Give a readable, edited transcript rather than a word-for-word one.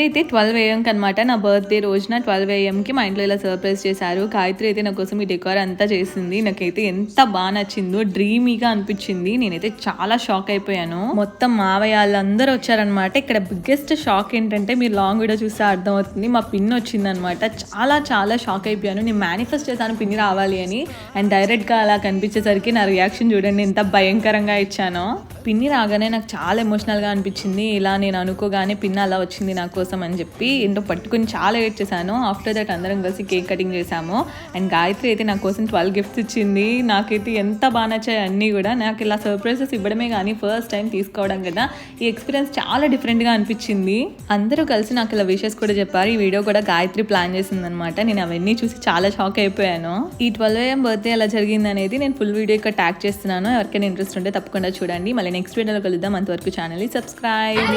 అయితే 12 AM అనమాట నా బర్త్డే రోజున 12 AMకి మా ఇంట్లో ఇలా సర్ప్రైజ్ చేశారు. గాయత్రి అయితే నా కోసం ఈ డెకార్ అంతా చేసింది. నాకైతే ఎంత బాగా నచ్చిందో, డ్రీమీగా అనిపించింది. నేనైతే చాలా షాక్ అయిపోయాను. మొత్తం మావయ్య వాళ్ళందరూ వచ్చారనమాట. ఇక్కడ బిగ్గెస్ట్ షాక్ ఏంటంటే మీరు లాంగ్ వీడియో చూస్తే అర్థమవుతుంది. మా పిన్ వచ్చిందనమాట. చాలా చాలా షాక్ అయిపోయాను. నేను మేనిఫెస్ట్ చేశాను పిన్ని రావాలి అని. అండ్ డైరెక్ట్గా అలా కనిపించేసరికి నా రియాక్షన్ చూడండి ఎంత భయంకరంగా ఇచ్చానో. పిన్ని రాగానే నాకు చాలా ఎమోషనల్గా అనిపించింది. ఇలా నేను అనుకోగానే పిన్ని అలా వచ్చింది నా కోసం అని చెప్పి ఏంటో పట్టుకుని చాలా వెయిట్ చేశాను. ఆఫ్టర్ దట్ అందరం కలిసి కేక్ కటింగ్ చేశాము. అండ్ గాయత్రి అయితే నా కోసం 12 గిఫ్ట్స్ ఇచ్చింది. నాకైతే ఎంత బాగా నచ్చాయి అన్నీ కూడా. నాకు ఇలా సర్ప్రైజెస్ ఇవ్వడమే కానీ ఫస్ట్ టైం తీసుకోవడం కదా, ఈ ఎక్స్పీరియన్స్ చాలా డిఫరెంట్గా అనిపించింది. అందరూ కలిసి నాకు ఇలా విషెస్ కూడా చెప్పారు. ఈ వీడియో కూడా గాయత్రి ప్లాన్ చేసిందనమాట. నేను అవన్నీ చూసి చాలా షాక్ అయిపోయాను. ఈ 12 AM బర్త్డే ఎలా జరిగింది అనేది నేను ఫుల్ వీడియో ఇక్కడ ట్యాగ్ చేస్తున్నాను. ఎవరికైనా ఇంట్రెస్ట్ ఉంటే తప్పకుండా చూడండి. మళ్ళీ నెక్స్ట్ వీడియోలో కలుద్దాం. అంతవరకు ఛానల్ని సబ్స్క్రైబ్.